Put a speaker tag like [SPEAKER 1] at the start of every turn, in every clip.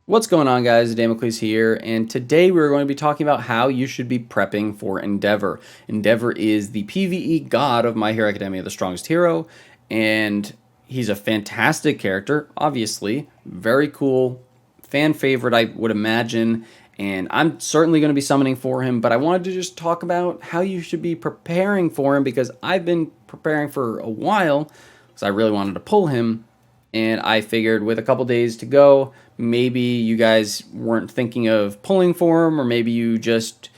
[SPEAKER 1] What's going on, guys? Damocles here, and today we're going to be talking about how you should be prepping for Endeavour. Endeavour is the PvE god of My Hero Academia The Strongest Hero, and he's a fantastic character, obviously. Very cool, fan favorite, I would imagine, and I'm certainly going to be summoning for him, but I wanted to just talk about how you should be preparing for him because I've been preparing for a while because I really wanted to pull him. And I figured with a couple days to go, maybe you guys weren't thinking of pulling for him, or maybe you just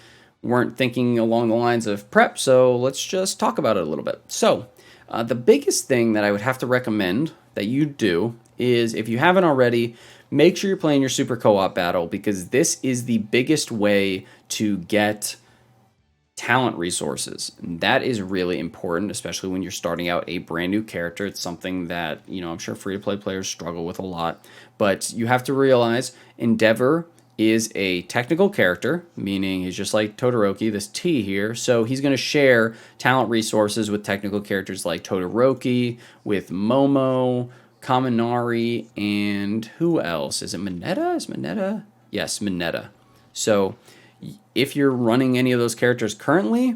[SPEAKER 1] weren't thinking along the lines of prep. So let's just talk about it a little bit. So, the biggest thing that I would have to recommend that you do is, if you haven't already, make sure you're playing your super co-op battle, because this is the biggest way to get talent resources. And that is really important, especially when you're starting out a brand new character. It's something that, I'm sure free-to-play players struggle with a lot. But you have to realize Endeavour is a technical character, meaning he's just like Todoroki, this T here. So he's going to share talent resources with technical characters like Todoroki, with Momo, Kaminari, and who else? Is it Mineta? Is Mineta? Yes, Mineta. So if you're running any of those characters currently,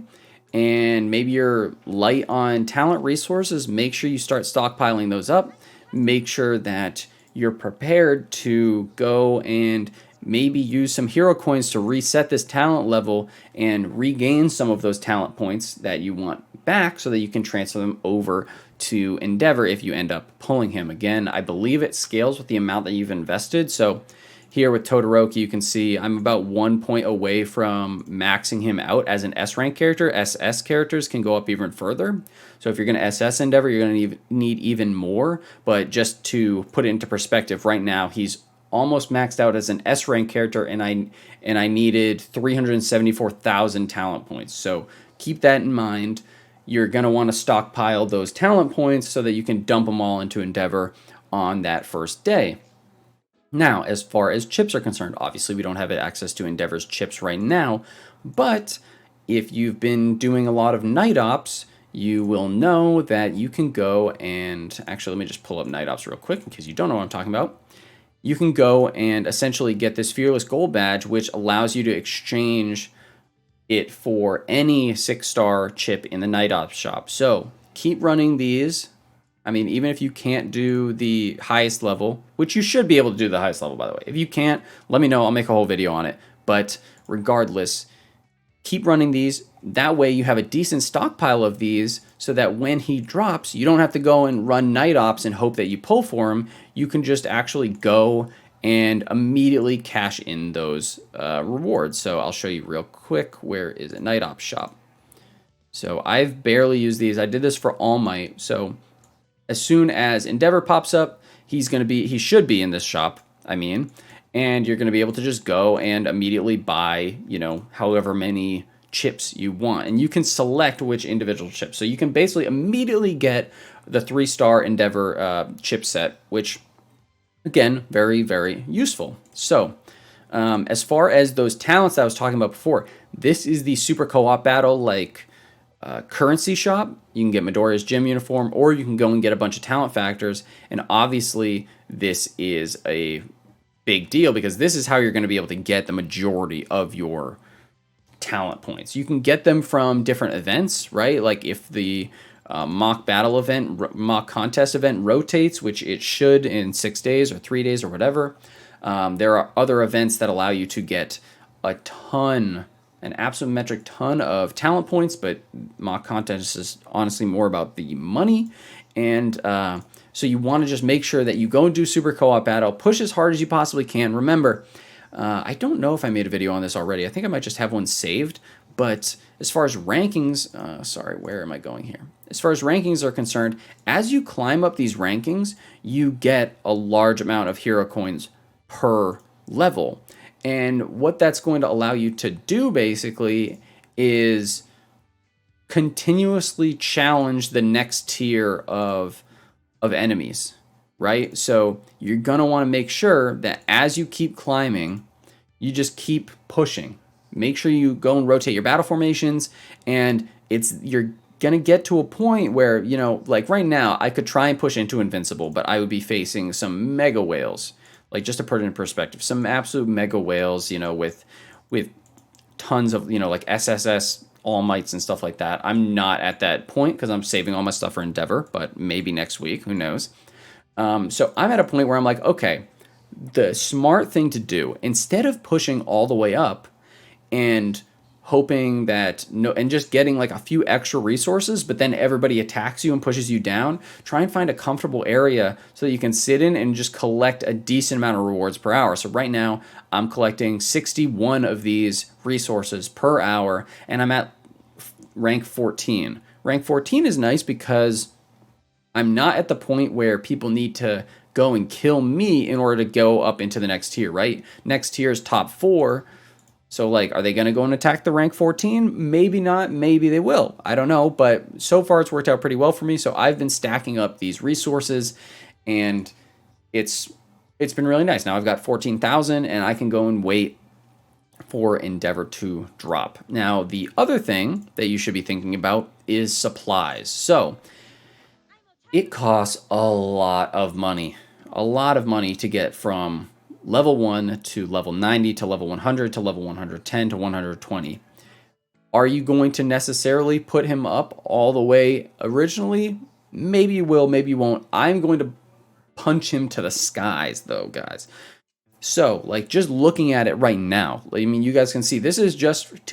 [SPEAKER 1] and maybe you're light on talent resources, make sure you start stockpiling those up. Make sure that you're prepared to go and maybe use some hero coins to reset this talent level and regain some of those talent points that you want back so that you can transfer them over to Endeavour if you end up pulling him. Again, I believe it scales with the amount that you've invested. So here with Todoroki, you can see I'm about 1 point away from maxing him out as an S rank character. SS characters can go up even further. So if you're going to SS Endeavour, you're going to need even more. But just to put it into perspective, right now he's almost maxed out as an S rank character, and I needed 374,000 talent points. So keep that in mind. You're going to want to stockpile those talent points so that you can dump them all into Endeavour on that first day. Now, as far as chips are concerned, obviously we don't have access to Endeavour's chips right now, but if you've been doing a lot of night ops, you will know that you can go and, actually let me just pull up night ops real quick in case you don't know what I'm talking about. You can go and essentially get this Fearless Gold badge, which allows you to exchange it for any 6-star chip in the night ops shop. So keep running these. I mean, even if you can't do the highest level, which you should be able to do the highest level, by the way. If you can't, let me know. I'll make a whole video on it. But regardless, keep running these. That way you have a decent stockpile of these so that when he drops, you don't have to go and run night ops and hope that you pull for him. You can just actually go and immediately cash in those rewards. So I'll show you real quick. Where is it? Night ops shop. So I've barely used these. I did this for All Might. So as soon as Endeavour pops up, he should be in this shop, and you're going to be able to just go and immediately buy, however many chips you want. And you can select which individual chips. So you can basically immediately get the 3-star Endeavour chip set, which, again, very, very useful. So as far as those talents that I was talking about before, this is the super co-op battle, currency shop. You can get Midoriya's gym uniform, or you can go and get a bunch of talent factors. And obviously this is a big deal because this is how you're going to be able to get the majority of your talent points. You can get them from different events, right? Like if the mock battle event, mock contest event rotates, which it should in 6 days or 3 days or whatever. There are other events that allow you to get an absolute metric ton of talent points, but mock contest is honestly more about the money. And so you want to just make sure that you go and do super co-op battle, push as hard as you possibly can. Remember, I don't know if I made a video on this already. I think I might just have one saved. But as far as rankings, sorry, where am I going here? As far as rankings are concerned, as you climb up these rankings, you get a large amount of hero coins per level. And what that's going to allow you to do basically is continuously challenge the next tier of enemies, right? So you're going to want to make sure that as you keep climbing, you just keep pushing. Make sure you go and rotate your battle formations, and you're going to get to a point where, like right now, I could try and push into Invincible, but I would be facing some mega whales. Like, just to put it in perspective, some absolute mega whales, with tons of, like SSS All Mights and stuff like that. I'm not at that point because I'm saving all my stuff for Endeavour, but maybe next week, who knows? So I'm at a point where I'm like, okay, the smart thing to do, instead of pushing all the way up and hoping that and just getting like a few extra resources, but then everybody attacks you and pushes you down, try and find a comfortable area so that you can sit in and just collect a decent amount of rewards per hour. So right now I'm collecting 61 of these resources per hour, and I'm at rank 14. Rank 14 is nice because I'm not at the point where people need to go and kill me in order to go up into the next tier, right? Next tier is top 4. So, like, are they going to go and attack the rank 14? Maybe not. Maybe they will. I don't know. But so far, it's worked out pretty well for me. So I've been stacking up these resources, and it's been really nice. Now I've got 14,000, and I can go and wait for Endeavour to drop. Now, the other thing that you should be thinking about is supplies. So it costs a lot of money to get from level 1 to level 90 to level 100 to level 110 to 120. Are you going to necessarily put him up all the way originally? Maybe you will, maybe you won't. I'm going to punch him to the skies though, guys. So, like, just looking at it right now, I mean, you guys can see this is just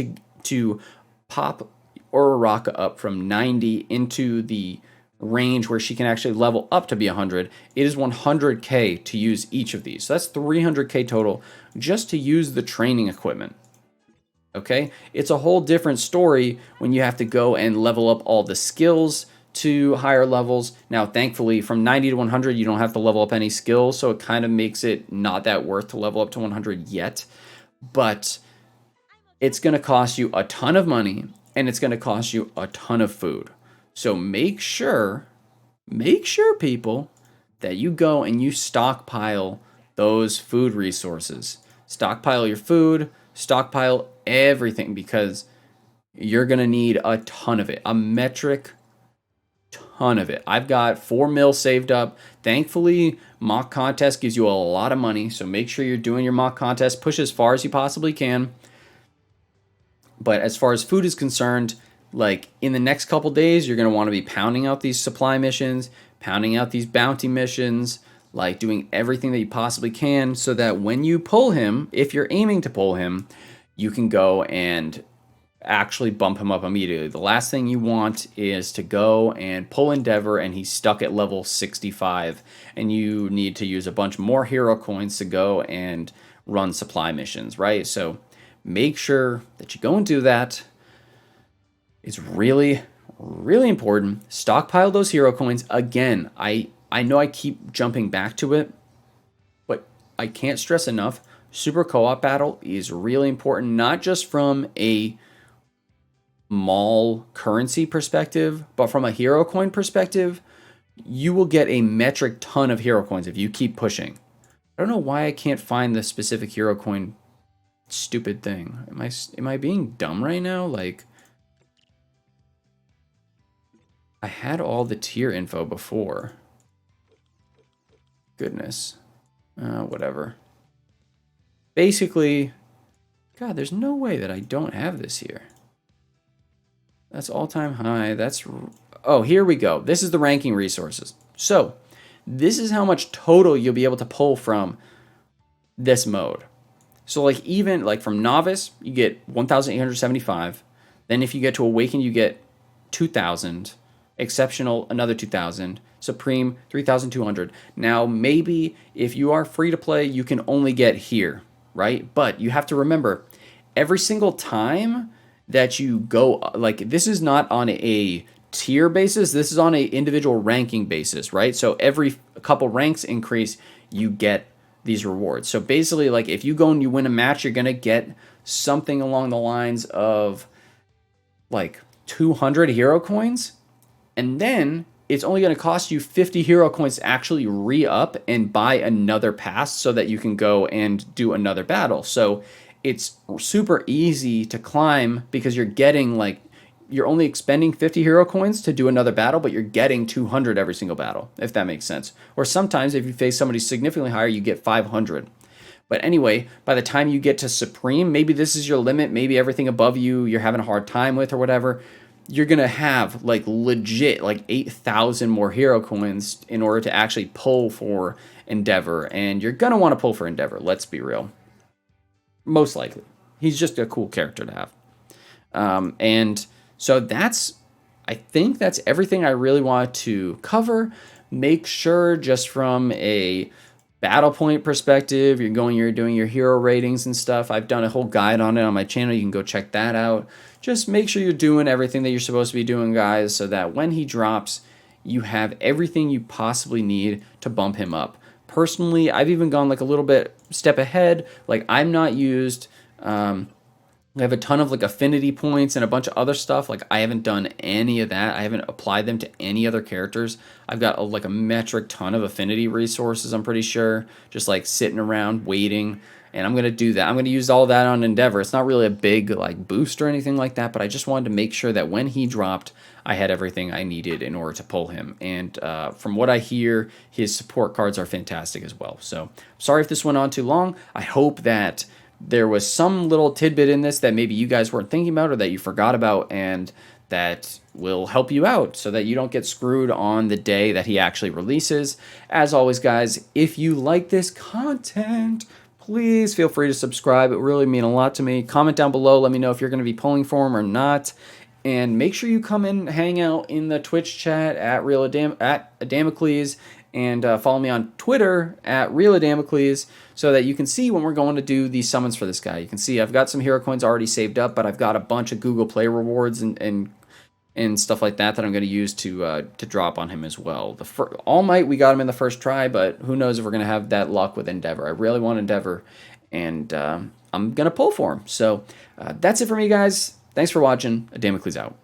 [SPEAKER 1] to pop Uraraka up from 90 into the range where she can actually level up to be 100. It is 100k to use each of these. So that's 300k total just to use the training equipment. Okay? It's a whole different story when you have to go and level up all the skills to higher levels. Now, thankfully, from 90 to 100, you don't have to level up any skills, so it kind of makes it not that worth to level up to 100 yet. But it's going to cost you a ton of money, and it's going to cost you a ton of food. So make sure people, that you go and you stockpile those food resources. Stockpile your food, stockpile everything, because you're going to need a ton of it, a metric ton of it. I've got 4 mil saved up. Thankfully, mock contest gives you a lot of money, so make sure you're doing your mock contest. Push as far as you possibly can. But as far as food is concerned, like, in the next couple days, you're going to want to be pounding out these supply missions, pounding out these bounty missions, like doing everything that you possibly can so that when you pull him, if you're aiming to pull him, you can go and actually bump him up immediately. The last thing you want is to go and pull Endeavour and he's stuck at level 65 and you need to use a bunch more hero coins to go and run supply missions, right? So make sure that you go and do that. It's really, really important. Stockpile those hero coins. Again, I know I keep jumping back to it, but I can't stress enough, Super Co-op Battle is really important, not just from a mall currency perspective, but from a hero coin perspective. You will get a metric ton of hero coins if you keep pushing. I don't know why I can't find the specific hero coin stupid thing. Am I being dumb right now? Like, I had all the tier info before. Goodness. Whatever. Basically, God, there's no way that I don't have this here. That's all-time high. That's... Oh, here we go. This is the ranking resources. So, this is how much total you'll be able to pull from this mode. So, like, even, like, from Novice, you get 1,875. Then if you get to Awaken, you get 2,000. Exceptional, another 2,000. Supreme, 3,200. Now, maybe if you are free to play, you can only get here, right? But you have to remember, every single time that you go, like, this is not on a tier basis, this is on a individual ranking basis, right? So every couple ranks increase, you get these rewards. So basically, like, if you go and you win a match, you're gonna get something along the lines of like 200 hero coins. And then it's only going to cost you 50 hero coins to actually re-up and buy another pass so that you can go and do another battle. So it's super easy to climb because you're getting, like, you're only expending 50 hero coins to do another battle, but you're getting 200 every single battle, if that makes sense. Or sometimes if you face somebody significantly higher, you get 500. But anyway, by the time you get to Supreme, maybe this is your limit, maybe everything above you you're having a hard time with or whatever, you're going to have like legit like 8,000 more hero coins in order to actually pull for Endeavour. And you're going to want to pull for Endeavour, let's be real. Most likely. He's just a cool character to have. And so I think that's everything I really wanted to cover. Make sure just from a battle point perspective, you're doing your hero ratings and stuff. I've done a whole guide on it on my channel. You can go check that out. Just make sure you're doing everything that you're supposed to be doing, guys, so that when he drops, you have everything you possibly need to bump him up. Personally, I've even gone like a little bit step ahead. Like I'm not used, I have a ton of like affinity points and a bunch of other stuff. Like I haven't done any of that. I haven't applied them to any other characters. I've got like a metric ton of affinity resources, I'm pretty sure, just like sitting around waiting. And I'm going to do that. I'm going to use all that on Endeavour. It's not really a big like boost or anything like that, but I just wanted to make sure that when he dropped, I had everything I needed in order to pull him. And from what I hear, his support cards are fantastic as well. So sorry if this went on too long. I hope that there was some little tidbit in this that maybe you guys weren't thinking about or that you forgot about, and that will help you out so that you don't get screwed on the day that he actually releases. As always, guys, if you like this content, please feel free to subscribe. It would really mean a lot to me. Comment down below. Let me know if you're going to be pulling for him or not. And make sure you come in, hang out in the Twitch chat at Adamocles, and follow me on Twitter at RealAdamocles so that you can see when we're going to do these summons for this guy. You can see I've got some hero coins already saved up, but I've got a bunch of Google Play rewards and stuff like that I'm going to use to drop on him as well. All Might, we got him in the first try, but who knows if we're going to have that luck with Endeavour. I really want Endeavour, and I'm going to pull for him. So that's it for me, guys. Thanks for watching. Adamocles out.